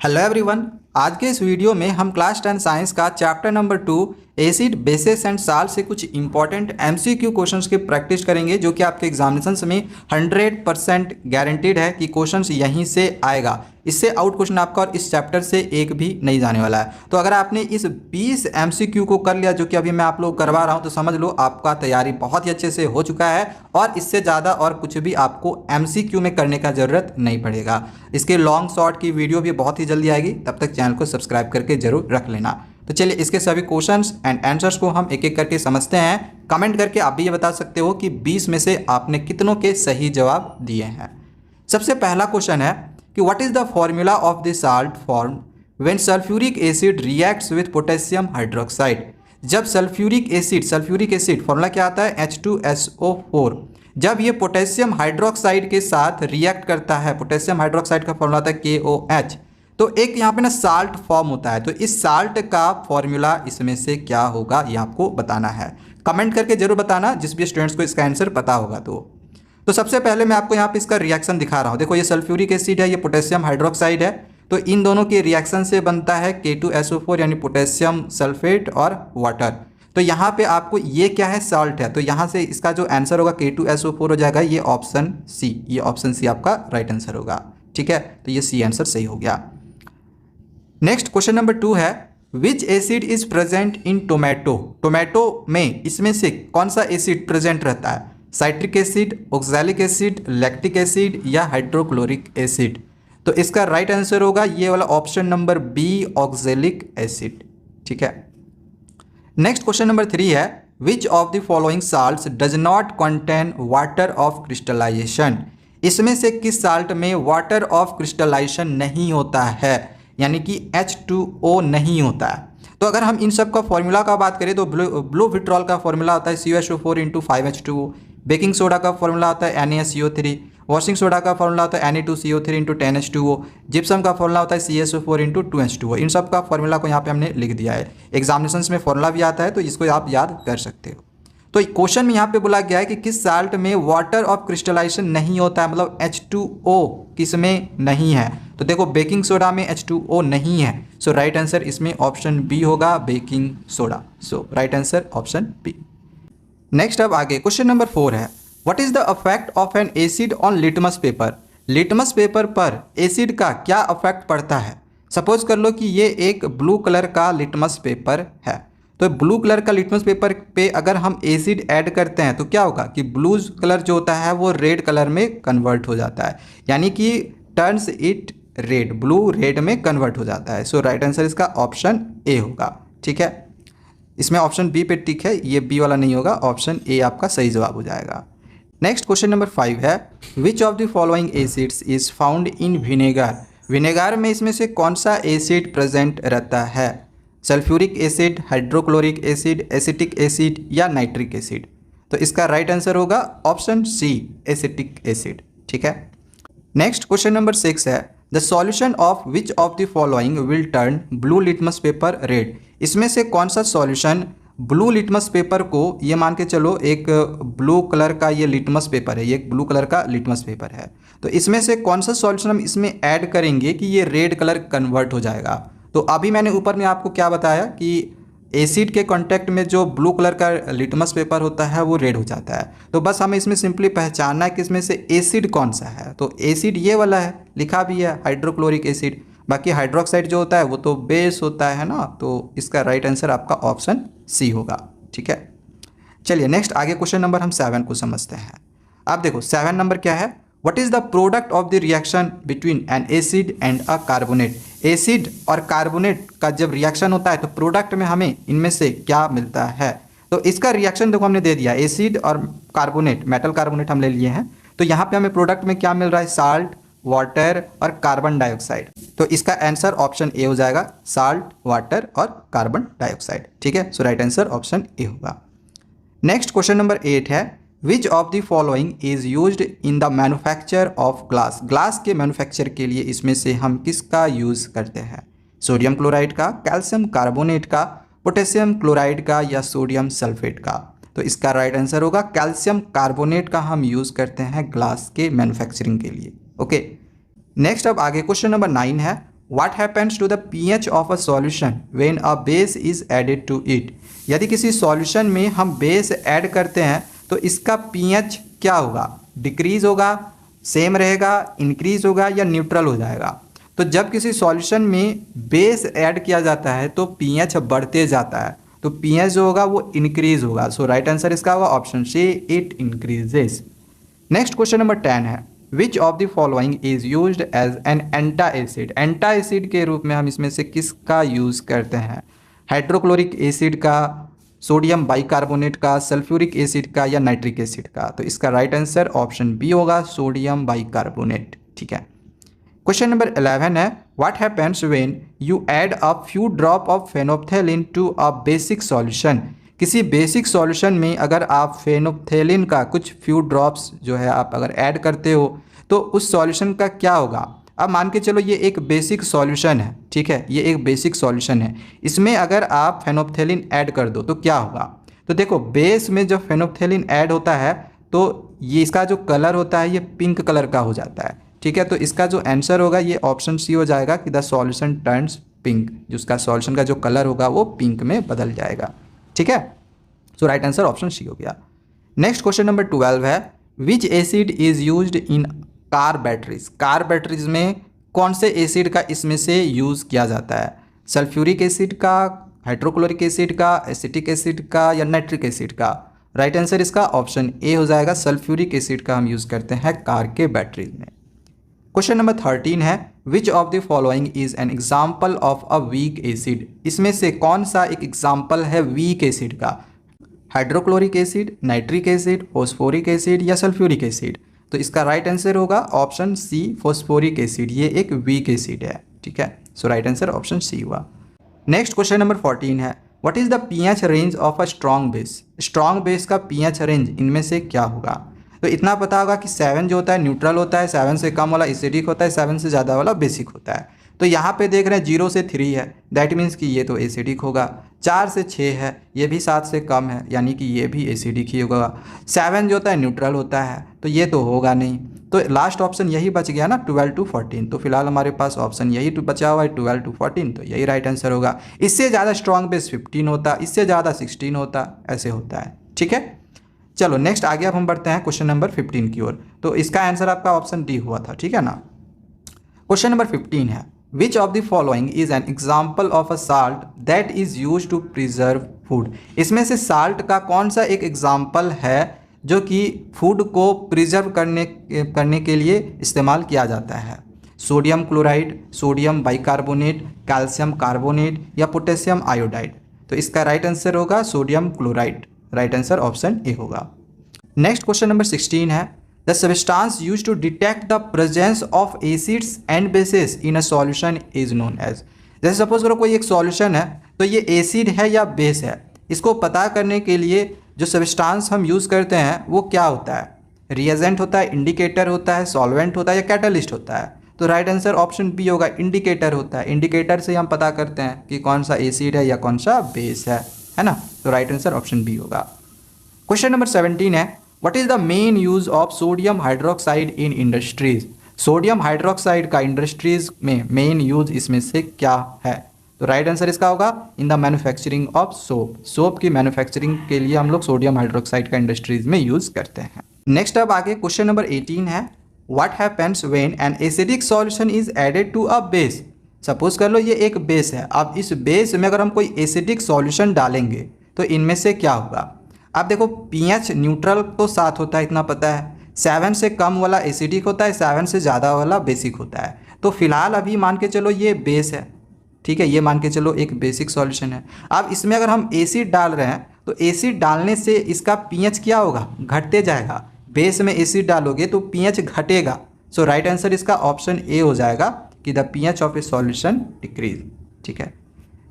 Hello everyone. आज के इस वीडियो में हम क्लास 10 साइंस का chapter number 2 acid basis and salt से कुछ इंपॉर्टेंट एमसीक्यू क्वेश्चंस की प्रैक्टिस करेंगे, जो कि आपके एग्जामिनेशंस में 100% गारंटीड है कि क्वेश्चंस यहीं से आएगा। इससे आउट क्वेश्चन आपका और इस चैप्टर से एक भी नहीं जाने वाला है। तो अगर आपने इस 20 एमसीक्यू को कर लिया, जो कि अभी मैं आप लोग करवा रहा हूं, तो समझ लो आपका तैयारी बहुत ही अच्छे से हो चुका है और इससे ज़्यादा और कुछ भी आपको एमसीक्यू में करने का ज़रूरत नहीं पड़ेगा। इसके लॉन्ग शॉर्ट की वीडियो भी बहुत ही जल्दी आएगी, तब तक चैनल को सब्सक्राइब करके जरूर रख लेना। तो चलिए इसके सभी क्वेश्चंस एंड आंसर्स को हम एक एक करके समझते हैं। कमेंट करके आप भी ये बता सकते हो कि 20 में से आपने कितनों के सही जवाब दिए हैं। सबसे पहला क्वेश्चन है कि what is the formula of the salt form when sulphuric acid reacts with potassium hydroxide. जब सल्फ्यूरिक एसिड फॉर्मूला क्या आता है H2SO4, जब ये पोटेशियम हाइड्रोक्साइड के साथ रिएक्ट करता है, पोटेशियम हाइड्रोक्साइड का फॉर्मूला आता है KOH, तो एक यहाँ पे ना साल्ट फॉर्म होता है। तो इस साल्ट का फॉर्मूला इसमें से क्या होगा, ये आपको बताना है। कमेंट करके जरूर बताना जिस भी स्टूडेंट्स को इसका आंसर पता होगा। तो सबसे पहले मैं आपको यहाँ पे इसका रिएक्शन दिखा रहा हूँ। देखो ये सल्फ्यूरिक एसिड है, ये पोटेशियम हाइड्रोक्साइड है, तो इन दोनों के रिएक्शन से बनता है K2SO4 यानी पोटेशियम सल्फेट और वाटर। तो यहाँ पे आपको ये क्या है, साल्ट है, तो यहाँ से इसका जो आंसर होगा K2SO4 हो जाएगा, ये ऑप्शन सी। ये ऑप्शन सी आपका राइट आंसर होगा। ठीक है, तो ये सी आंसर सही हो गया। नेक्स्ट क्वेश्चन नंबर 2 है which acid is present in tomato. Tomato में इसमें से कौन सा एसिड प्रेजेंट रहता है, citric acid, oxalic acid, lactic acid या हाइड्रोक्लोरिक एसिड। तो इसका राइट आंसर होगा ये वाला option number B, oxalic acid. ठीक है। नेक्स्ट क्वेश्चन नंबर 3 है which of the following salts does not contain water of crystallization. इसमें से किस साल्ट में वाटर ऑफ क्रिस्टलाइजेशन नहीं होता है, यानी कि H2O नहीं होता है। तो अगर हम इन सब का फॉर्मूला का बात करें तो ब्लू विट्रॉल का फॉर्मूला होता है CuSO4 × 5H2O, बेकिंग सोडा का फॉर्मूला होता है NaCO3, वॉशिंग सोडा का फॉर्मूला होता है Na2CO3 × 10H2O, जिप्सम का फॉर्मूला होता है CaSO4 × 2H2O। इन सब का फॉर्मूला को यहाँ पे हमने लिख दिया है। एग्जामिनेशंस में फॉर्मूला भी आता है, तो इसको आप याद कर सकते हो। तो क्वेश्चन में यहाँ पे बोला गया है कि किस साल्ट में वाटर ऑफ क्रिस्टलाइजेशन नहीं होता है, मतलब H2O किस में नहीं है। तो देखो बेकिंग सोडा में H2O नहीं है, सो राइट आंसर इसमें ऑप्शन बी होगा, baking soda. So right answer option B. Next अब आगे क्वेश्चन नंबर 4 है what is the effect of an acid on litmus paper. Litmus paper पर एसिड का क्या इफेक्ट पड़ता है। सपोज कर लो कि ये एक ब्लू कलर का लिटमस पेपर है, तो ब्लू कलर का लिटमस पेपर पे अगर हम एसिड ऐड करते हैं तो क्या होगा कि ब्लू कलर जो होता है वो रेड कलर में कन्वर्ट हो जाता है, यानी कि turns it red, blue red में कन्वर्ट हो जाता है। सो राइट आंसर इसका ऑप्शन ए होगा। ठीक है, इसमें ऑप्शन बी पे टिक है, ये बी वाला नहीं होगा, ऑप्शन ए आपका सही जवाब हो जाएगा। नेक्स्ट क्वेश्चन नंबर 5 है which of the following acids is found in vinegar. Vinegar में इसमें से कौन सा एसिड प्रेजेंट रहता है, sulphuric acid, hydrochloric acid, acetic acid या नाइट्रिक एसिड। तो इसका राइट आंसर होगा ऑप्शन सी, एसिटिक एसिड। ठीक है। नेक्स्ट क्वेश्चन नंबर 6 है the solution of which of the following will turn blue litmus paper red. इसमें से कौन सा सॉल्यूशन ब्लू लिटमस पेपर को, ये मान के चलो एक ब्लू कलर का ये लिटमस पेपर है, ये एक ब्लू कलर का लिटमस पेपर है, तो इसमें से कौन सा सॉल्यूशन हम इसमें ऐड करेंगे कि ये रेड कलर कन्वर्ट हो जाएगा। तो अभी मैंने ऊपर में आपको क्या बताया कि एसिड के कांटेक्ट में जो ब्लू कलर का लिटमस पेपर होता है वो रेड हो जाता है। तो बस हमें इसमें सिंपली पहचानना है कि इसमें से एसिड कौन सा है। तो एसिड ये वाला है, लिखा भी है हाइड्रोक्लोरिक एसिड। बाकी हाइड्रोक्साइड जो होता है वो तो बेस होता है ना, तो इसका राइट आंसर आपका ऑप्शन सी होगा। ठीक है, चलिए नेक्स्ट आगे क्वेश्चन नंबर हम 7 को समझते हैं। आप देखो 7 नंबर क्या है, what is the product of the reaction between N acid and a carbonate. Acid और कार्बोनेट का जब रिएक्शन होता है तो प्रोडक्ट में हमें इनमें से क्या मिलता है। तो इसका रिएक्शन देखो हमने दे दिया, एसिड और कार्बोनेट, मेटल कार्बोनेट हम ले लिए हैं, तो यहाँ पे हमें प्रोडक्ट में क्या मिल रहा है, साल्ट, वाटर और कार्बन डाइऑक्साइड। तो इसका आंसर ऑप्शन ए हो जाएगा, साल्ट, वाटर और कार्बन डाइऑक्साइड। ठीक है, so right answer option A होगा। नेक्स्ट क्वेश्चन नंबर 8 है which of the following is used in the manufacture of glass. Glass के मैन्युफैक्चर के लिए इसमें से हम किसका यूज करते हैं, सोडियम क्लोराइड का, कैल्शियम कार्बोनेट का, पोटेशियम क्लोराइड का या सोडियम सल्फेट का। तो इसका राइट आंसर होगा कैल्शियम कार्बोनेट का हम यूज करते हैं ग्लास के मैन्युफैक्चरिंग के लिए। ओके, नेक्स्ट अब आगे क्वेश्चन नंबर 9 है what happens to the pH of a solution when a base is added to it. यदि किसी सॉल्यूशन में हम बेस ऐड करते हैं तो इसका pH क्या होगा, डिक्रीज होगा, सेम रहेगा, इंक्रीज होगा या न्यूट्रल हो जाएगा। तो जब किसी सॉल्यूशन में बेस ऐड किया जाता है तो pH बढ़ते जाता है, तो pH जो होगा वो इंक्रीज होगा। सो राइट आंसर इसका होगा option C, it increases. Next question number 10 है, which of the following is used as an antacid. Antacid के रूप में हम इसमें से किसका यूज़ करते हैं, हाइड्रोक्लोरिक एसिड का, सोडियम बाइकार्बोनेट का, सल्फ्यूरिक एसिड का या नाइट्रिक एसिड का। तो इसका राइट आंसर ऑप्शन बी होगा, सोडियम बाइकार्बोनेट। ठीक है। क्वेश्चन नंबर 11 है, what happens when you add a few drop of phenolphthalein to a basic solution. किसी बेसिक सॉल्यूशन में अगर आप फेनोप्थेलिन का कुछ फ्यू ड्रॉप्स जो है आप अगर ऐड करते हो तो उस सॉल्यूशन का क्या होगा। अब मान के चलो ये एक बेसिक सॉल्यूशन है, ठीक है, ये एक बेसिक सॉल्यूशन है, इसमें अगर आप फेनोप्थेलिन ऐड कर दो तो क्या होगा। तो देखो बेस में जब फेनोप्थेलिन ऐड होता है तो ये इसका जो कलर होता है ये पिंक कलर का हो जाता है। ठीक है, तो इसका जो आंसर होगा ये ऑप्शन सी हो जाएगा कि द सॉल्यूशन टर्न्स पिंक, जो उसका सॉल्यूशन का जो कलर होगा वो पिंक में बदल जाएगा। ठीक है, so right answer option C हो गया। नेक्स्ट क्वेश्चन नंबर 12 है, which acid is used in car batteries. Car batteries में कौन से एसिड का इसमें से यूज़ किया जाता है, सल्फ्यूरिक एसिड का, हाइड्रोक्लोरिक एसिड का, एसिटिक एसिड का या नाइट्रिक एसिड का। राइट आंसर इसका ऑप्शन ए हो जाएगा, सल्फ्यूरिक एसिड का हम यूज़ करते हैं कार के बैटरीज में। क्वेश्चन नंबर 13 है, which of the following is an example of a weak acid. इसमें से कौन सा एक एग्जाम्पल है वीक एसिड का, hydrochloric acid, nitric acid, phosphoric acid या सल्फ्यूरिक एसिड। तो इसका राइट आंसर होगा ऑप्शन सी, फॉस्फोरिक एसिड, ये एक वीक एसिड है। ठीक है, so right answer option C हुआ। नेक्स्ट क्वेश्चन नंबर 14 है, what is the pH range of a strong base. Strong base का pH रेंज इनमें से क्या होगा। तो इतना पता होगा कि 7 जो होता है न्यूट्रल होता है, 7 से कम वाला एसिडिक होता है, 7 से ज़्यादा वाला बेसिक होता है। तो यहाँ पे देख रहे हैं 0 से 3 है, दैट मीन्स कि ये तो एसिडिक होगा। 4 से 6 है, ये भी 7 से कम है, यानी कि ये भी एसिडिक ही होगा। 7 जो होता है न्यूट्रल होता है, तो ये तो होगा नहीं। तो लास्ट ऑप्शन यही बच गया ना, 12 to 14। तो फिलहाल हमारे पास ऑप्शन यही बचा हुआ है, 12 to 14, तो यही राइट आंसर होगा। इससे ज़्यादा स्ट्रॉन्ग बेस 15 होता, इससे ज़्यादा 16 होता, ऐसे होता है। ठीक है, चलो नेक्स्ट आगे अब हम बढ़ते हैं क्वेश्चन नंबर 15 की ओर। तो इसका आंसर आपका ऑप्शन डी हुआ था, ठीक है ना। क्वेश्चन नंबर 15 है, which of the following is an example of a salt that is use to preserve food. इसमें से साल्ट का कौन सा एक एग्जाम्पल है जो कि फूड को प्रिजर्व करने के लिए इस्तेमाल किया जाता है, sodium chloride, sodium bicarbonate, calcium carbonate या पोटेशियम आयोडाइड। तो इसका राइट आंसर होगा sodium chloride, right answer option A होगा। नेक्स्ट क्वेश्चन नंबर 16 है, the substance used to detect the presence of acids and bases in a solution is known as. जैसे suppose करो कोई एक solution है तो ये एसिड है या बेस है, इसको पता करने के लिए जो सब्सटेंस हम यूज़ करते हैं वो क्या होता है, रिएजेंट होता है, इंडिकेटर होता है, सॉल्वेंट होता है या कैटलिस्ट होता है। तो राइट आंसर ऑप्शन बी होगा, इंडिकेटर होता है। इंडिकेटर से हम पता करते हैं कि कौन सा एसिड है या कौन सा बेस है ना। तो राइट आंसर ऑप्शन बी होगा। क्वेश्चन नंबर 17 है, what is the main use of sodium hydroxide in industries. Sodium hydroxide का इंडस्ट्रीज में मेन यूज इसमें से क्या है। तो राइट आंसर इसका होगा in the manufacturing of soap. Soap की मैन्युफैक्चरिंग के लिए हम लोग सोडियम हाइड्रोक्साइड का इंडस्ट्रीज में यूज करते हैं। नेक्स्ट अब आगे क्वेश्चन नंबर 18 है, what happens when an acidic solution is added to a base. Suppose कर लो ये एक बेस है, अब इस बेस में अगर हम कोई एसिडिक सॉल्यूशन डालेंगे तो इनमें से क्या होगा। अब देखो pH न्यूट्रल तो 7 होता है, इतना पता है, 7 से कम वाला एसिडिक होता है, 7 से ज़्यादा वाला बेसिक होता है। तो फिलहाल अभी मान के चलो ये बेस है, ठीक है, ये मान के चलो एक बेसिक सॉल्यूशन है। अब इसमें अगर हम एसिड डाल रहे हैं तो एसिड डालने से इसका pH क्या होगा, घटते जाएगा। बेस में एसिड डालोगे तो pH घटेगा। सो राइट आंसर इसका ऑप्शन ए हो जाएगा कि the pH of A solution decrease. ठीक है,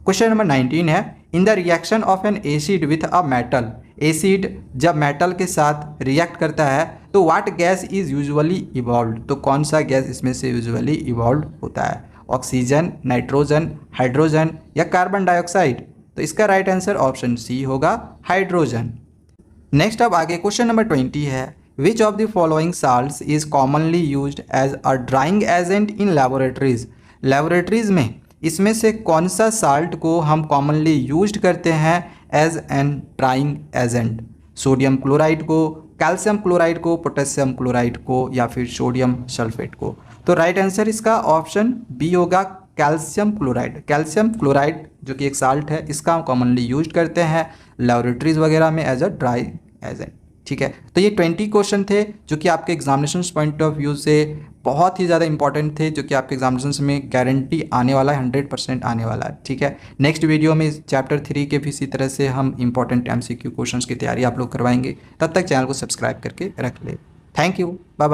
क्वेश्चन नंबर 19 है, in the reaction of an acid with a metal. Acid जब मेटल के साथ रिएक्ट करता है तो what gas is usually evolved. तो कौन सा गैस इसमें से यूजुअली इवॉल्व होता है, ऑक्सीजन, नाइट्रोजन, हाइड्रोजन या कार्बन डाइऑक्साइड। तो इसका राइट आंसर ऑप्शन सी होगा, हाइड्रोजन। नेक्स्ट अब आगे क्वेश्चन नंबर 20 है, which of the following salts is commonly used as a drying agent in laboratories. Laboratories में इसमें से कौन सा साल्ट को हम कॉमनली यूज्ड करते हैं as an drying agent? Sodium chloride को, कैल्शियम क्लोराइड को, पोटेशियम क्लोराइड को, या फिर सोडियम सल्फेट को? तो राइट आंसर इसका ऑप्शन बी होगा, कैल्शियम क्लोराइड। कैल्शियम क्लोराइड जो कि एक साल्ट है, इसका हम कॉमनली यूज करते हैं लेबोरेटरीज वगैरह में एज अ ड्राई एजेंट। ठीक है, तो ये 20 क्वेश्चन थे जो कि आपके एग्जामिनेशन पॉइंट ऑफ व्यू से बहुत ही ज़्यादा इंपॉर्टेंट थे, जो कि आपके एग्जामिनेशन में गारंटी आने वाला है, 100% आने वाला है। ठीक है, नेक्स्ट वीडियो में चैप्टर 3 के भी इसी तरह से हम इंपॉर्टेंट MCQ क्वेश्चंस की तैयारी आप लोग करवाएंगे। तब तक चैनल को सब्सक्राइब करके रख ले। Thank you, bye bye.